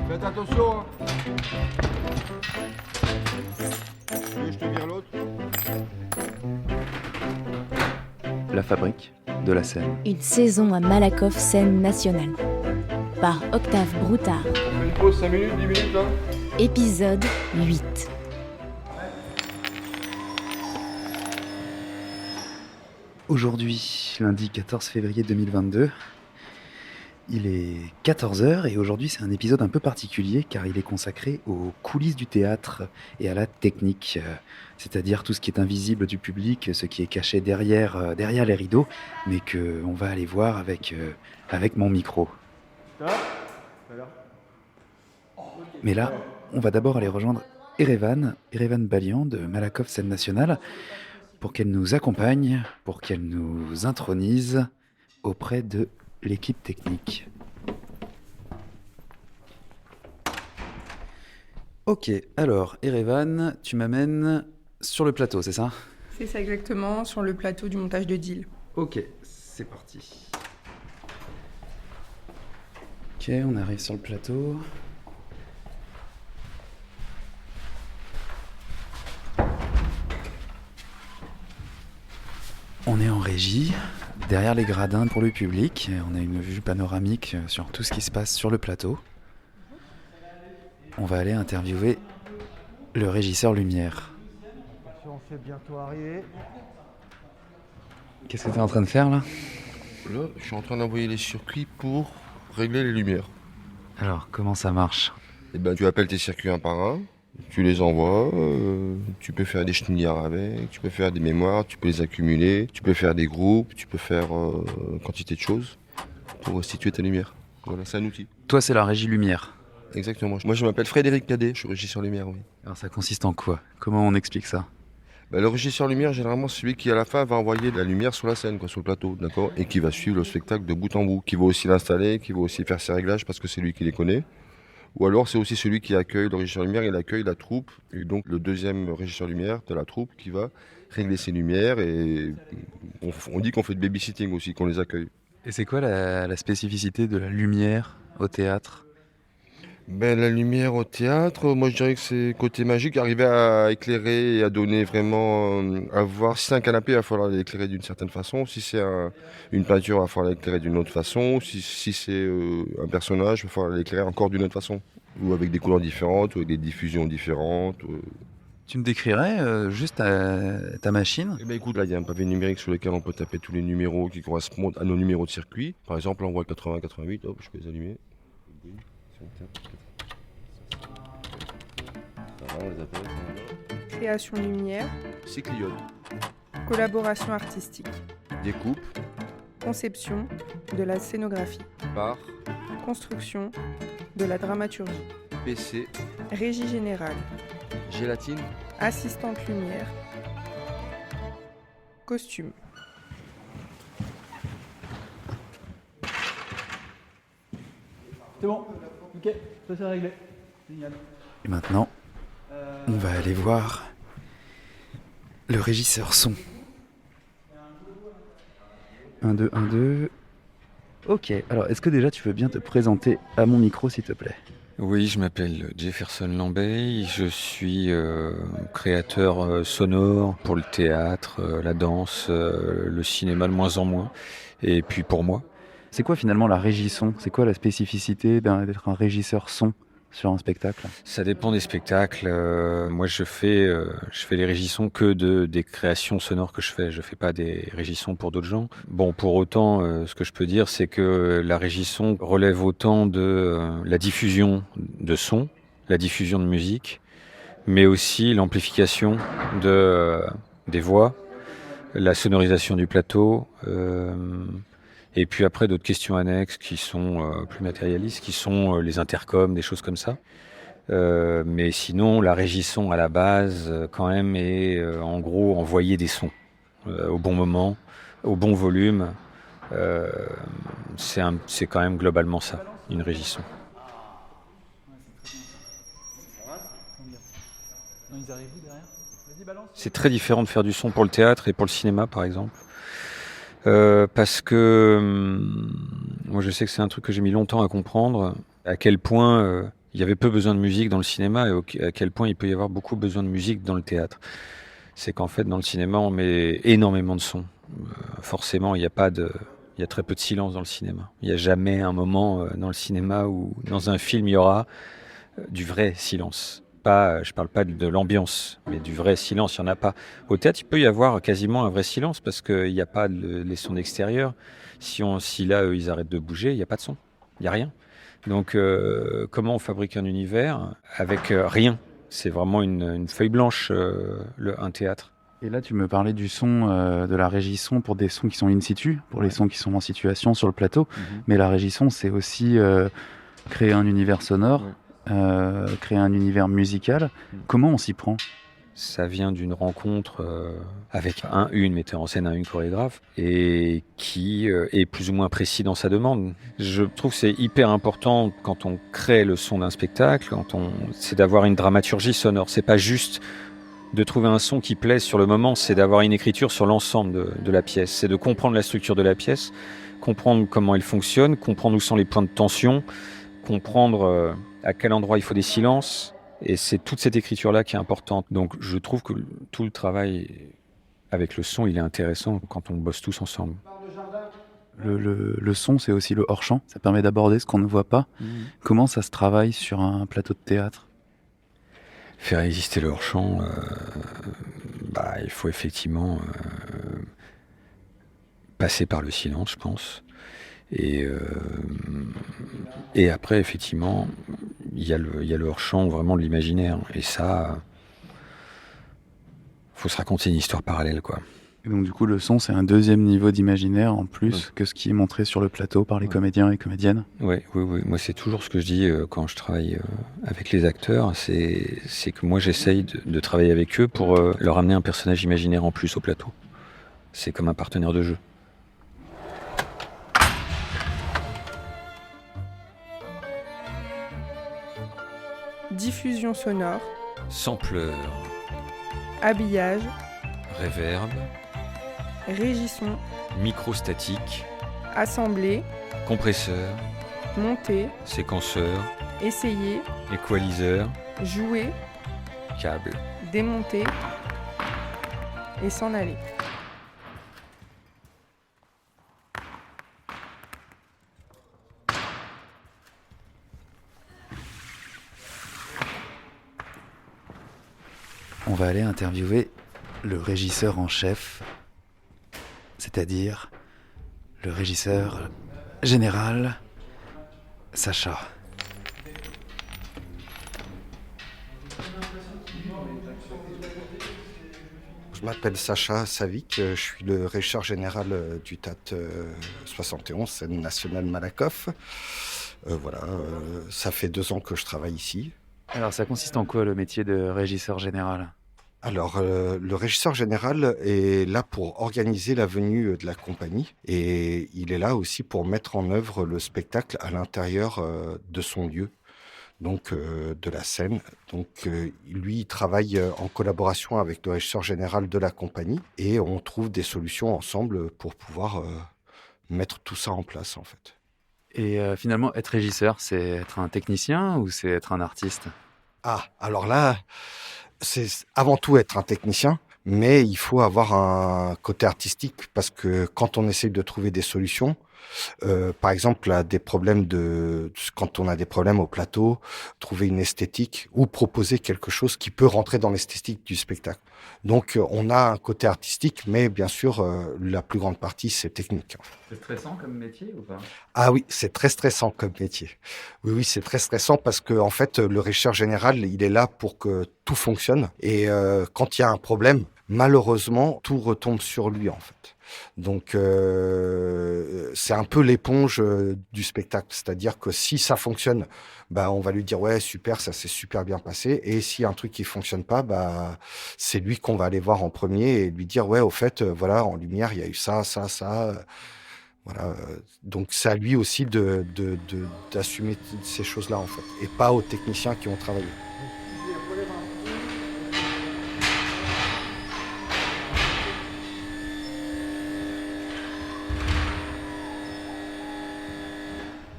Faites attention, hein. Oui, je te vire l'autre. La fabrique de la scène. Une saison à Malakoff, scène nationale. Par Octave Broutard. On fait une pause 5 minutes, 10 minutes là. Épisode 8. Aujourd'hui, lundi 14 février 2022, il est 14h et aujourd'hui c'est un épisode un peu particulier car il est consacré aux coulisses du théâtre et à la technique, c'est-à-dire tout ce qui est invisible du public, ce qui est caché derrière les rideaux, mais qu'on va aller voir avec mon micro. Mais là, on va d'abord aller rejoindre Erevan Balian de Malakoff Scène Nationale, pour qu'elle nous accompagne, pour qu'elle nous intronise auprès de l'équipe technique. Ok, alors Erevan, tu m'amènes sur le plateau, c'est ça ? C'est ça exactement, sur le plateau du montage de deal. Ok, c'est parti. Ok, on arrive sur le plateau. On est en régie, derrière les gradins pour le public. On a une vue panoramique sur tout ce qui se passe sur le plateau. On va aller interviewer le régisseur lumière. On fait bientôt arriver. Qu'est-ce que tu es en train de faire là ? Là, je suis en train d'envoyer les circuits pour régler les lumières. Alors, comment ça marche ? Et ben, tu appelles tes circuits un par un, tu les envoies, tu peux faire des chenillards avec, tu peux faire des mémoires, tu peux les accumuler, tu peux faire des groupes, tu peux faire quantité de choses pour restituer ta lumière. Voilà, c'est un outil. Toi, c'est la régie lumière. Exactement. Moi, je m'appelle Frédéric Cadet, je suis régisseur lumière, oui. Alors, ça consiste en quoi ? Comment on explique ça ? Le régisseur lumière, généralement, c'est celui qui, à la fin, va envoyer de la lumière sur la scène, sur le plateau, d'accord, et qui va suivre le spectacle de bout en bout, qui va aussi l'installer, qui va aussi faire ses réglages parce que c'est lui qui les connaît. Ou alors, c'est aussi celui qui accueille le régisseur lumière, il accueille la troupe, et donc le deuxième régisseur lumière de la troupe qui va régler ses lumières, et on dit qu'on fait de babysitting aussi, qu'on les accueille. Et c'est quoi la spécificité de la lumière au théâtre ? La lumière au théâtre, moi je dirais que c'est côté magique, arriver à éclairer et à donner vraiment, à voir. Si c'est un canapé, il va falloir l'éclairer d'une certaine façon. Si c'est une peinture, il va falloir l'éclairer d'une autre façon. Si c'est un personnage, il va falloir l'éclairer encore d'une autre façon. Ou avec des couleurs différentes, ou avec des diffusions différentes. Tu me décrirais juste ta machine ? Écoute, là il y a un pavé numérique sur lequel on peut taper tous les numéros qui correspondent à nos numéros de circuit. Par exemple, là on voit 80-88, hop, je peux les allumer. Création lumière, C'est clignote. collaboration artistique, Découpe conception de la scénographie, par construction de la dramaturgie, PC, régie générale, gélatine. assistante lumière, costume. C'est bon, ok, ça c'est réglé. Génial. Et maintenant, on va aller voir le régisseur son. 1, 2, 1, 2. Ok, alors est-ce que déjà tu veux bien te présenter à mon micro s'il te plaît ? Oui, je m'appelle Jefferson Lambey, je suis créateur sonore pour le théâtre, la danse, le cinéma de moins en moins, et puis pour moi. C'est quoi finalement la régie son ? C'est quoi la spécificité d'être un régisseur son sur un spectacle ? Ça dépend des spectacles. Moi, je fais les régissons que des créations sonores que je fais pas des régissons pour d'autres gens. Bon, pour autant, ce que je peux dire, c'est que la régisson relève autant de la diffusion de son, la diffusion de musique, mais aussi l'amplification des voix, la sonorisation du plateau, et puis après d'autres questions annexes qui sont plus matérialistes, qui sont les intercoms, des choses comme ça. Mais sinon, la régisson à la base, quand même, est en gros envoyer des sons au bon moment, au bon volume. C'est quand même globalement ça, une régisson. C'est très différent de faire du son pour le théâtre et pour le cinéma, par exemple. Parce que Moi, je sais que c'est un truc que j'ai mis longtemps à comprendre, à quel point il y avait peu besoin de musique dans le cinéma et à quel point il peut y avoir beaucoup besoin de musique dans le théâtre. C'est qu'en fait, dans le cinéma, on met énormément de sons. Forcément, il y a très peu de silence dans le cinéma. Il n'y a jamais un moment dans le cinéma où, dans un film, il y aura du vrai silence. Je parle pas de l'ambiance, mais du vrai silence, il n'y en a pas. Au théâtre, il peut y avoir quasiment un vrai silence parce qu'il n'y a pas les sons extérieurs. Si là, eux, ils arrêtent de bouger, il n'y a pas de son. Il n'y a rien. Donc, comment on fabrique un univers avec rien? C'est vraiment une feuille blanche, un théâtre. Et là, tu me parlais du son, de la régie son pour des sons qui sont in situ, pour les sons qui sont en situation sur le plateau. Mais la régie son, c'est aussi créer un univers sonore, créer un univers musical. Comment on s'y prend? Ça vient d'une rencontre avec une metteur en scène, une chorégraphe, et qui est plus ou moins précis dans sa demande. Je trouve que c'est hyper important quand on crée le son d'un spectacle, c'est d'avoir une dramaturgie sonore. C'est pas juste de trouver un son qui plaise sur le moment, c'est d'avoir une écriture sur l'ensemble de la pièce. C'est de comprendre la structure de la pièce, comprendre comment elle fonctionne, comprendre où sont les points de tension, comprendre à quel endroit il faut des silences. Et c'est toute cette écriture-là qui est importante. Donc je trouve que tout le travail avec le son, il est intéressant quand on bosse tous ensemble. Le son, c'est aussi le hors-champ. Ça permet d'aborder ce qu'on ne voit pas. Comment ça se travaille sur un plateau de théâtre? Faire exister le hors-champ, il faut effectivement passer par le silence, je pense. Et après, effectivement, il y a le hors-champ vraiment de l'imaginaire. Et ça, faut se raconter une histoire parallèle, quoi. Et donc du coup, le son, c'est un deuxième niveau d'imaginaire en plus que ce qui est montré sur le plateau par les comédiens et comédiennes. Oui. Moi, c'est toujours ce que je dis quand je travaille avec les acteurs. C'est que moi, j'essaye de travailler avec eux pour leur amener un personnage imaginaire en plus au plateau. C'est comme un partenaire de jeu. Diffusion sonore, Sampleur, habillage, réverb, régisson, microstatique, assemblée, compresseur, monter, séquenceur, essayer, équaliseur, jouer, câble. démonter et s'en aller. On va aller interviewer le régisseur en chef, c'est-à-dire le régisseur général, Sacha. Je m'appelle Sacha Savic, je suis le régisseur général du théâtre 71, scène nationale Malakoff. Ça fait 2 ans que je travaille ici. Alors ça consiste en quoi le métier de régisseur général ? Alors, le régisseur général est là pour organiser la venue de la compagnie et il est là aussi pour mettre en œuvre le spectacle à l'intérieur de son lieu, donc de la scène. Donc, lui, il travaille en collaboration avec le régisseur général de la compagnie et on trouve des solutions ensemble pour pouvoir mettre tout ça en place, en fait. Et finalement, être régisseur, c'est être un technicien ou c'est être un artiste ? Ah, alors là, c'est avant tout être un technicien, mais il faut avoir un côté artistique parce que quand on essaye de trouver des solutions, par exemple, quand on a des problèmes au plateau, trouver une esthétique ou proposer quelque chose qui peut rentrer dans l'esthétique du spectacle. Donc, on a un côté artistique, mais bien sûr, la plus grande partie, c'est technique. C'est stressant comme métier ou pas ? Ah oui, c'est très stressant comme métier. Oui, c'est très stressant parce que en fait, le régisseur général, il est là pour que tout fonctionne. Et quand il y a un problème, malheureusement, tout retombe sur lui, en fait. Donc, c'est un peu l'éponge du spectacle. C'est-à-dire que si ça fonctionne, on va lui dire « Ouais, super, ça s'est super bien passé ». Et s'il y a un truc qui fonctionne pas, c'est lui qu'on va aller voir en premier et lui dire « Ouais, au fait, voilà, en lumière, il y a eu ça, ça, ça ». Voilà. Donc, c'est à lui aussi d'assumer ces choses-là, en fait. Et pas aux techniciens qui ont travaillé.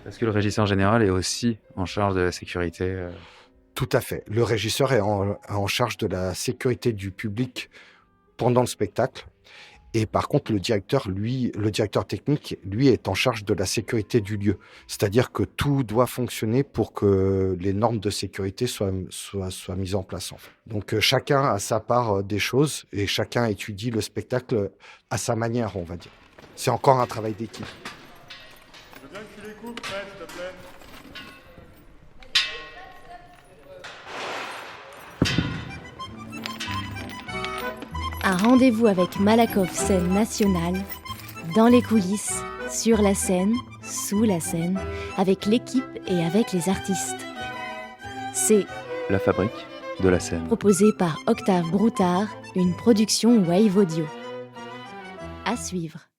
Est-ce que le régisseur général est aussi en charge de la sécurité Tout à fait. Le régisseur est en charge de la sécurité du public pendant le spectacle. Et par contre, le directeur technique, lui, est en charge de la sécurité du lieu. C'est-à-dire que tout doit fonctionner pour que les normes de sécurité soient mises en place, en fait. Donc, chacun a sa part des choses et chacun étudie le spectacle à sa manière, on va dire. C'est encore un travail d'équipe. Je veux bien que tu les coupes, s'il te plaît. Un rendez-vous avec Malakoff Scène Nationale, dans les coulisses, sur la scène, sous la scène, avec l'équipe et avec les artistes. C'est La fabrique de la scène. proposé par Octave Broutard, une production Wave Audio. À suivre.